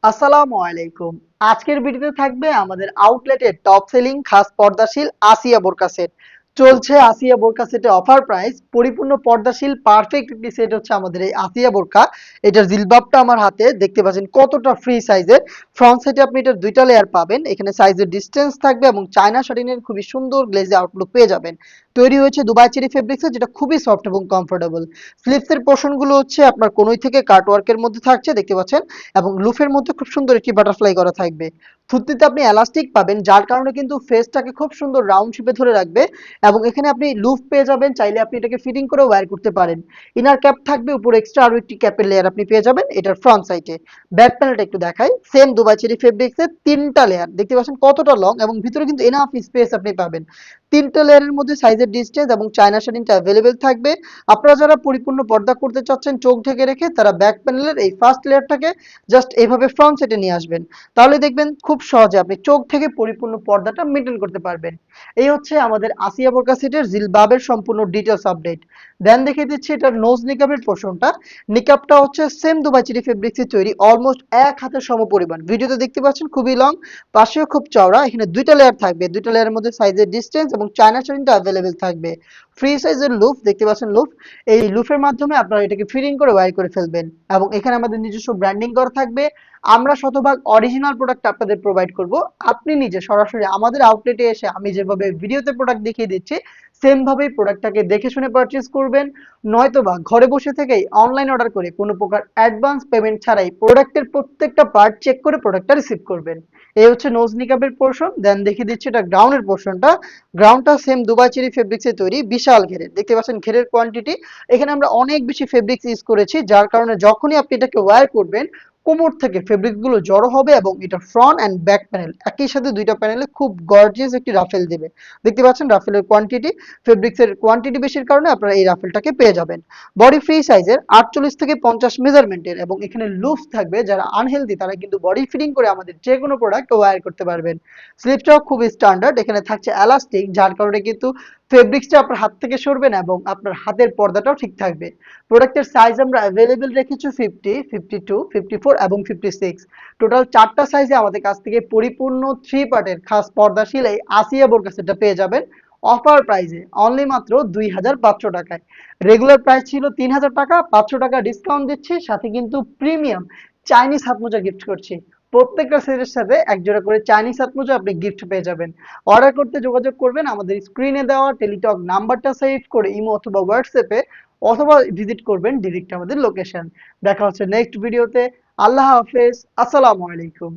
আসসালামু আলাইকুম। আজকের ভিডিওতে থাকবে আমাদের আউটলেটের টপ সেলিং খাস পর্দাশীল আসিয়া বোরকা সেট। চলছে আসিয়া বোরকা সেটে অফার প্রাইস পরিপূর্ণ পর্দাশীল পারফেক্ট একটি সেট হচ্ছে আমাদের এই আসিয়া বোরকা। এটার জিলবাবটা আমার হাতে দেখতে পাচ্ছেন কতটা ফ্রি সাইজের। ফ্রন্ট সাইডে আপনি এটার দুইটা লেয়ার পাবেন। এখানে সাইজের ডিসটেন্স থাকবে এবং চায়না শাটিনের খুবই সুন্দর গ্লেজি আউটলুক পেয়ে যাবেন। তৈরি হয়েছে দুবাই চেরি ফেব্রিক্সে, যেটা খুবই সফট এবং কমফোর্টেবল। স্লিভসের পোর্শনগুলো হচ্ছে আপনার কনুই থেকে কাট ওয়ার্কের মধ্যে থাকছে দেখতে পাচ্ছেন, এবং লুফের মধ্যে খুব সুন্দর একটি বাটারফ্লাই করা থাকবে। থুতনিতে আপনি এলাস্টিক পাবেন, যার কারণে কিন্তু ফেসটাকে খুব সুন্দর রাউন্ড শেপে ধরে রাখবে। এবং এখানে আপনি লুফ পেয়ে যাবেন, চাইলে আপনি এটাকে ফিটিং করে ওয়্যার করতে পারেন। ইনার ক্যাপ থাকবে, উপরে এক্সট্রা আরো একটি ক্যাপের লেয়ার আপনি পেয়ে যাবেন এটার ফ্রন্ট সাইডে। ব্যাক প্যানেলটা একটু দেখাই, সেম দুবাই চেরি ফেব্রিক্সের তিনটা লেয়ার দেখতে পাচ্ছেন কতটা লং, এবং ভিতরে কিন্তু এনাফ স্পেস আপনি পাবেন। তিনটা লেয়ারের মধ্যে সাইজের ডিসটেন্স এবং চায়না শাড়িটা অ্যাভেলেবেল থাকবে। আপনারা যারা পরিপূর্ণ পর্দা করতে চাচ্ছেন চোখ ঢেকে রেখে, তারা ব্যাক প্যানেলের এই ফার্স্ট লেয়ারটাকে জাস্ট এইভাবে ফ্রন্ট সাইডে নিয়ে আসবেন। তাহলে দেখবেন খুব সহজে আপনি চোখ থেকে পরিপূর্ণ পর্দাটা মেনটেন করতে পারবেন। এই হচ্ছে আমাদের আসিয়া বোরকা সেটের জিলবাবের সম্পূর্ণ ডিটেলস আপডেট। দেন দেখিয়ে দিচ্ছি এটার নোজ নিকাবের পোর্শনটা। নিকাবটা হচ্ছে সেম দুবাই চেরি ফেব্রিক্সে তৈরি, অলমোস্ট এক হাতের সমপরিমাণ। ভিডিওতে দেখতে পাচ্ছেন খুবই লং, পাশেও খুব চওড়া। এখানে দুইটা লেয়ার থাকবে, দুইটা লেয়ারের মধ্যে সাইজের ডিসটেন্স এবং চায়না শাড়িটা অ্যাভেলেবেল থাকবে। ফ্রি সাইজের লুফ দেখতে পাচ্ছেন, লুফ এই লুফের মাধ্যমে আপনারা এটাকে ফিটিং করে ওয়্যার করে ফেলবেন। এবং এখানে আমাদের নিজস্ব ব্র্যান্ডিং করা থাকবে। আমরা শতভাগ অরিজিনাল প্রোডাক্ট আপনাদের প্রোভাইড করব। আপনি নিজে সরাসরি আমাদের আউটলেটে এসে আমি যেভাবে ভিডিওতে প্রোডাক্ট দেখিয়ে দিচ্ছি, সেম ভাবেই প্রোডাক্টটাকে দেখে শুনে পারচেজ করবেন। নয়তোবা ঘরে বসে থেকেই অনলাইন অর্ডার করে কোনো প্রকার অ্যাডভান্স পেমেন্ট ছাড়াই প্রোডাক্টের প্রত্যেকটা পার্ট চেক করে প্রোডাক্টটা রিসিভ করবেন। এই হচ্ছে নোজ নিকাবের পোর্শন। দেন দেখিয়ে দিচ্ছি এটা গ্রাউন্ডের পোর্শনটা। গ্রাউন্ডটা সেম দুবাই চেরি ফেব্রিক্সে তৈরি, বিশাল ঘেরের দেখতে পাচ্ছেন, ঘেরের কোয়ান্টিটি। এখানে আমরা অনেক বেশি ফেব্রিক্স ইউজ করেছি, যার কারণে যখনই আপনি এটাকে ওয়্যার করবেন, কোমর থেকে ফেব্রিক গুলো জড়ো হবে, এবং এটা ফ্রন্ট এন্ড ব্যাক প্যানেল একই সাথে দুইটা প্যানেলে খুব গর্জিয়াস একটি রাফেল দিবে। দেখতে পাচ্ছেন রাফেলের কোয়ান্টিটি, ফেব্রিক্স এর কোয়ান্টিটি বেশির কারণে আপনারা এই রাফেলটাকে পেয়ে যাবেন। বডি ফ্রি সাইজের 48 থেকে 50 মেজারমেন্টের, এবং এখানে লুফ থাকবে। যারা আনহেলদি তারা কিন্তু বডি ফিটিং করে আমাদের যে কোনো প্রোডাক্ট ওয়্যার করতে পারবেন। স্লিপটাও খুব স্ট্যান্ডার্ড, এখানে থাকছে এলাস্টিক, যার কারণে কিন্তু ফেব্রিক্সটা আপনার হাত থেকে সরবে না, এবং আপনার হাতের পর্দাটাও ঠিক থাকবে। প্রোডাক্টের সাইজ আমরা অ্যাভেলেবেল রেখেছি 50, 52, 54 এবং 56। টোটাল 4টা সাইজে আমাদের কাছ থেকে পরিপূর্ণ 3 পার্টের খাস পর্দাশীল এই আসিয়া বোরকা সেটটা পেয়ে যাবেন অফার প্রাইসে, অনলি মাত্র 2500 টাকায়। রেগুলার প্রাইস ছিল 3000 টাকা, 500 টাকা ডিসকাউন্ট দিচ্ছি, সাথে কিন্তু প্রিমিয়াম চাইনিজ হাত মোজা গিফট করছি। প্রত্যেকটা সেটের সাথে এক জোড়া করে চাইনিজ হাত মোজা আপনি গিফট পেয়ে যাবেন। অর্ডার করতে যোগাযোগ করবেন আমাদের স্ক্রিনে দেওয়া টেলিটক নাম্বারটা সেভ করে ইমো অথবা হোয়াটসঅ্যাপে, অথবা ভিজিট করবেন ডিরেক্ট আমাদের লোকেশন। দেখা হচ্ছে নেক্সট ভিডিওতে। আল্লাহ হাফেজ, আসসালামু আলাইকুম।